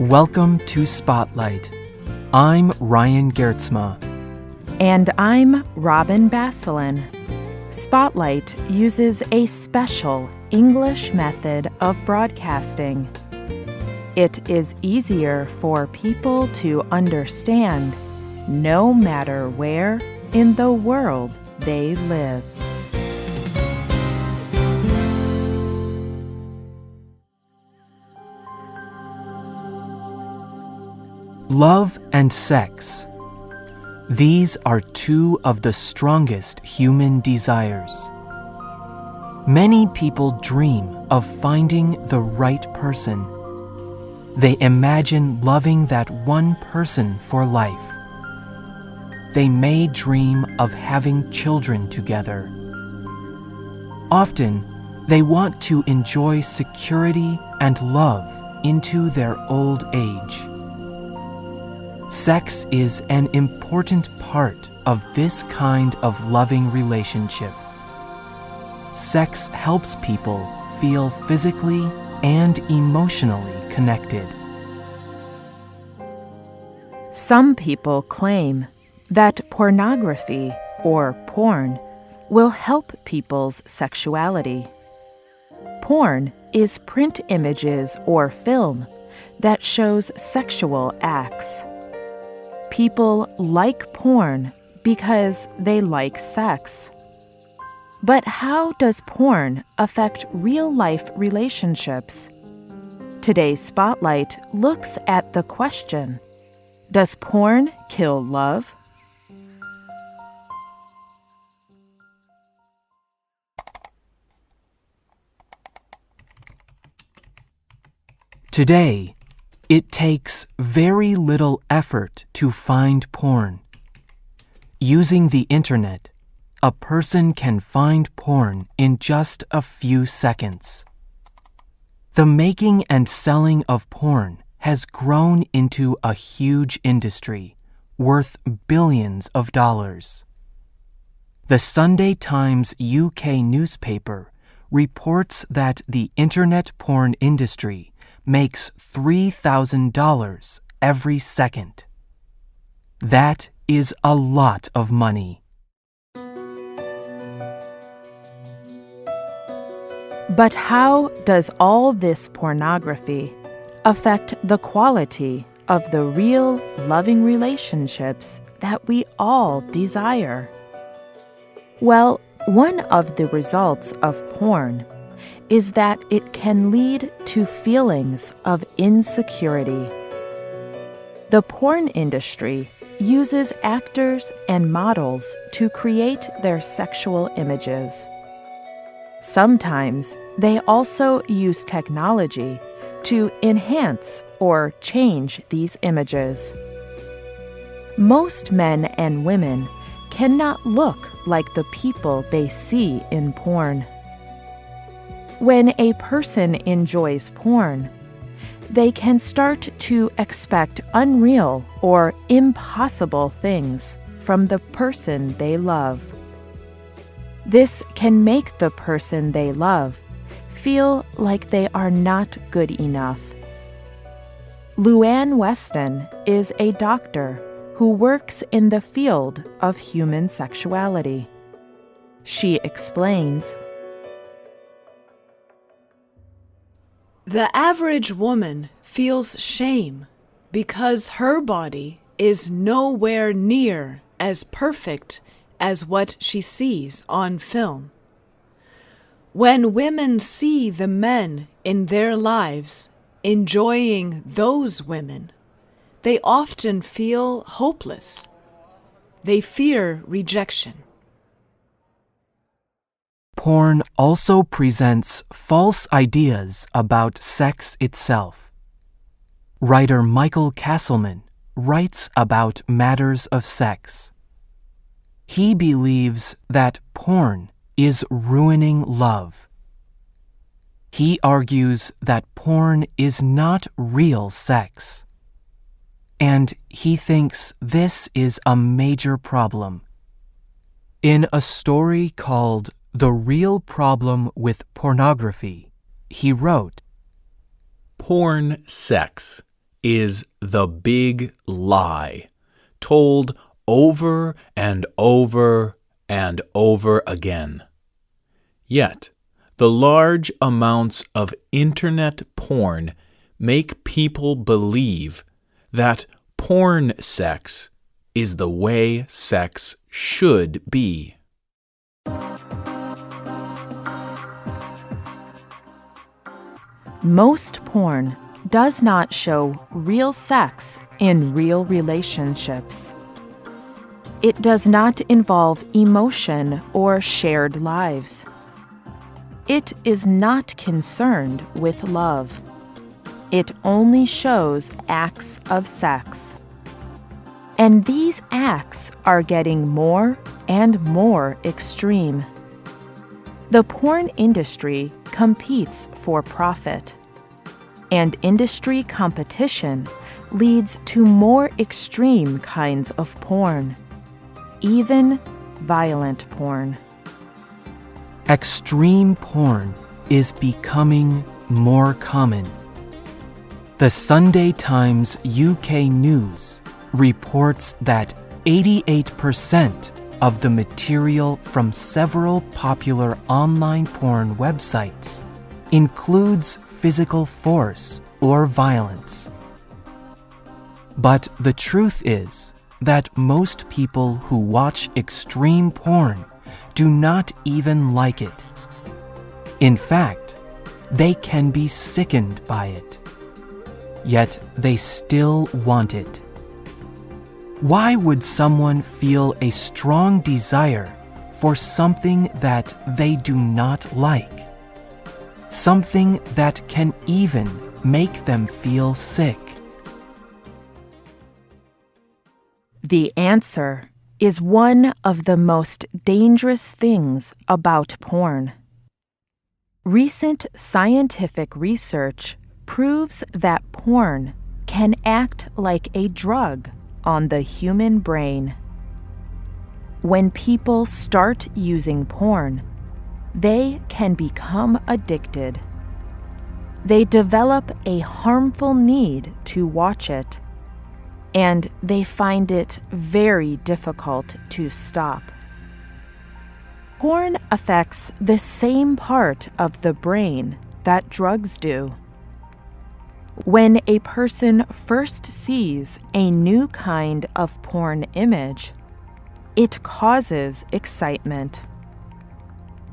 Welcome to Spotlight. I'm Ryan Geertsma. And I'm Robin Basselin. Spotlight uses a special English method of broadcasting. It is easier for people to understand no matter where in the world they live. Love and sex. These are two of the strongest human desires. Many people dream of finding the right person. They imagine loving that one person for life. They may dream of having children together. Often, they want to enjoy security and love into their old age. Sex is an important part of this kind of loving relationship. Sex helps people feel physically and emotionally connected. Some people claim that pornography, or porn, will help people's sexuality. Porn is print images or film that shows sexual acts. People like porn because they like sex. But how does porn affect real-life relationships? Today's Spotlight looks at the question, does porn kill love? Today, it takes very little effort to find porn. Using the internet, a person can find porn in just a few seconds. The making and selling of porn has grown into a huge industry worth billions of dollars. The Sunday Times UK newspaper reports that the internet porn industry makes $3,000 every second. That is a lot of money. But how does all this pornography affect the quality of the real loving relationships that we all desire? Well, one of the results of porn is that it can lead to feelings of insecurity. The porn industry uses actors and models to create their sexual images. Sometimes they also use technology to enhance or change these images. Most men and women cannot look like the people they see in porn. When a person enjoys porn, they can start to expect unreal or impossible things from the person they love. This can make the person they love feel like they are not good enough. Luann Weston is a doctor who works in the field of human sexuality. She explains, "The average woman feels shame because her body is nowhere near as perfect as what she sees on film. When women see the men in their lives enjoying those women, they often feel hopeless. They fear rejection." Porn also presents false ideas about sex itself. Writer Michael Castleman writes about matters of sex. He believes that porn is ruining love. He argues that porn is not real sex. And he thinks this is a major problem. In a story called The Real Problem with Pornography, he wrote, Porn sex is the big lie, told over and over and over again. Yet, the large amounts of internet porn make people believe that porn sex is the way sex should be. Most porn does not show real sex in real relationships. It does not involve emotion or shared lives. It is not concerned with love. It only shows acts of sex. And these acts are getting more and more extreme. The porn industry competes for profit, and industry competition leads to more extreme kinds of porn, even violent porn. Extreme porn is becoming more common. The Sunday Times UK News reports that 88% of the material from several popular online porn websites includes physical force or violence. But the truth is that most people who watch extreme porn do not even like it. In fact, they can be sickened by it. Yet they still want it. Why would someone feel a strong desire for something that they do not like? Something that can even make them feel sick? The answer is one of the most dangerous things about porn. Recent scientific research proves that porn can act like a drug on the human brain. When people start using porn, they can become addicted. They develop a harmful need to watch it, and they find it very difficult to stop. Porn affects the same part of the brain that drugs do. When a person first sees a new kind of porn image, it causes excitement.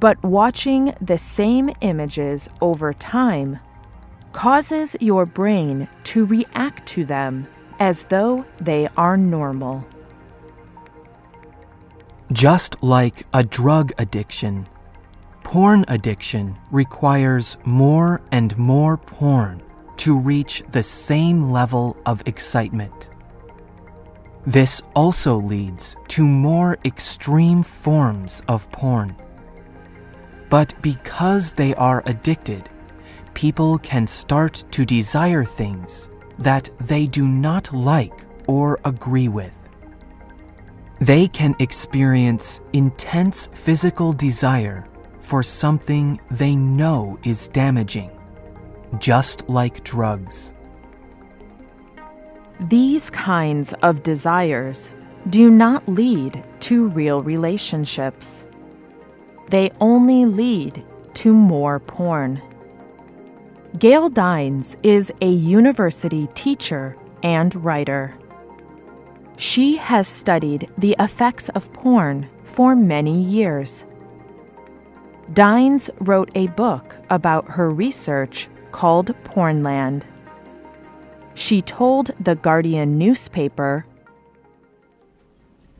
But watching the same images over time causes your brain to react to them as though they are normal. Just like a drug addiction, porn addiction requires more and more porn to reach the same level of excitement. This also leads to more extreme forms of porn. But because they are addicted, people can start to desire things that they do not like or agree with. They can experience intense physical desire for something they know is damaging, just like drugs. These kinds of desires do not lead to real relationships. They only lead to more porn. Gail Dines is a university teacher and writer. She has studied the effects of porn for many years. Dines wrote a book about her research called Pornland. She told the Guardian newspaper,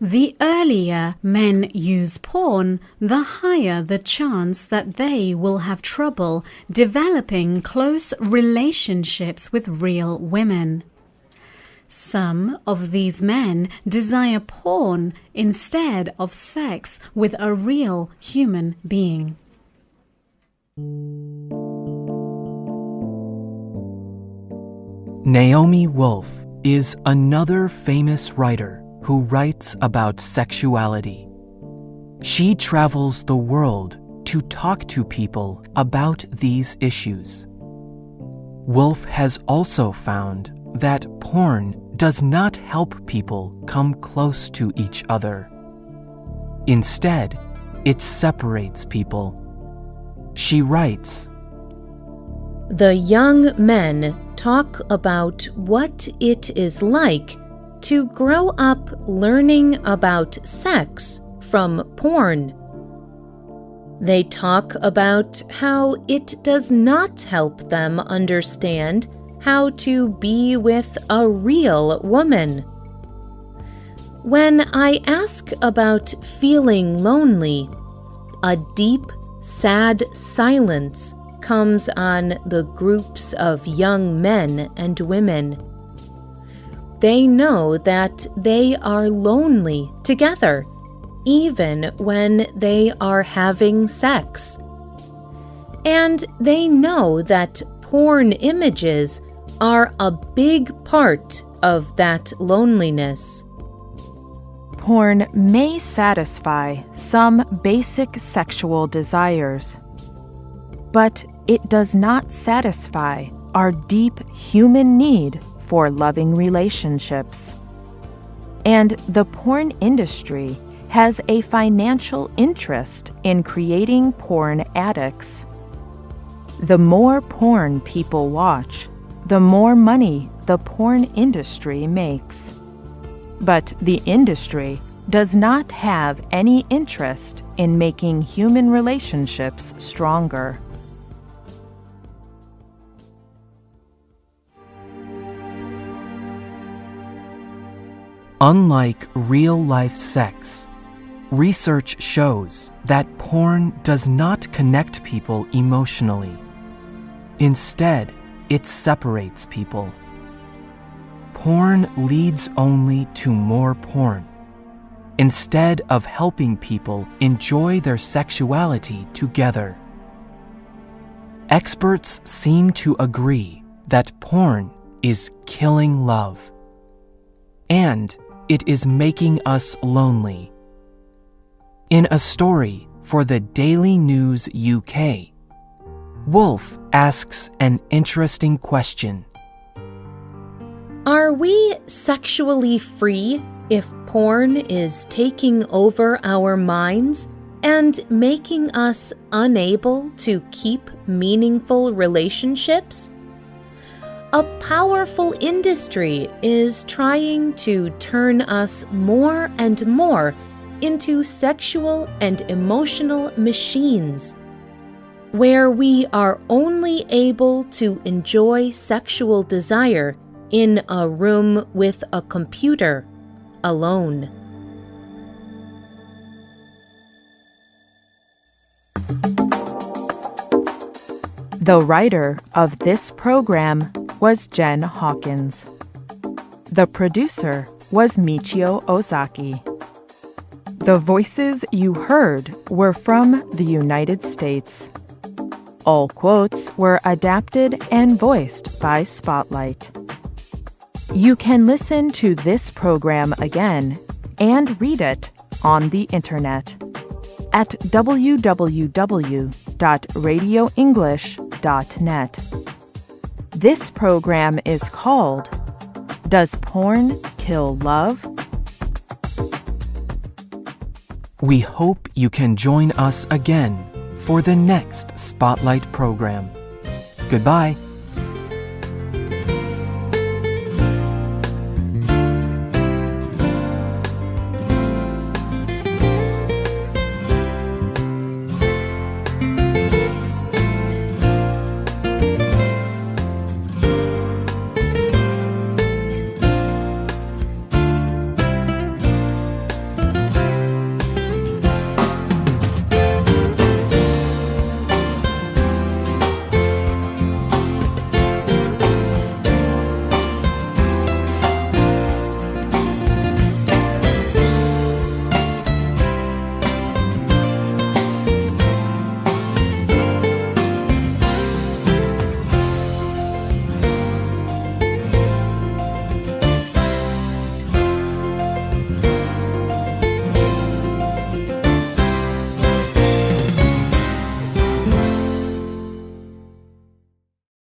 "The earlier men use porn, the higher the chance that they will have trouble developing close relationships with real women. Some of these men desire porn instead of sex with a real human being." Naomi Wolf is another famous writer who writes about sexuality. She travels the world to talk to people about these issues. Wolf has also found that porn does not help people come close to each other. Instead, it separates people. She writes, "The young men talk about what it is like to grow up learning about sex from porn. They talk about how it does not help them understand how to be with a real woman. When I ask about feeling lonely, a deep, sad silence comes on the groups of young men and women. They know that they are lonely together, even when they are having sex. And they know that porn images are a big part of that loneliness." Porn may satisfy some basic sexual desires, but it does not satisfy our deep human need for loving relationships. And the porn industry has a financial interest in creating porn addicts. The more porn people watch, the more money the porn industry makes. But the industry does not have any interest in making human relationships stronger. Unlike real-life sex, research shows that porn does not connect people emotionally. Instead, it separates people. Porn leads only to more porn, instead of helping people enjoy their sexuality together. Experts seem to agree that porn is killing love, and it is making us lonely. In a story for the Daily News UK, Wolf asks an interesting question. Are we sexually free if porn is taking over our minds and making us unable to keep meaningful relationships? A powerful industry is trying to turn us more and more into sexual and emotional machines, where we are only able to enjoy sexual desire in a room with a computer, alone. The writer of this program was Jen Hawkins. The producer was Michio Ozaki. The voices you heard were from the United States. All quotes were adapted and voiced by Spotlight. You can listen to this program again and read it on the internet at www.radioenglish.net. This program is called Does Porn Kill Love? We hope you can join us again for the next Spotlight program. Goodbye.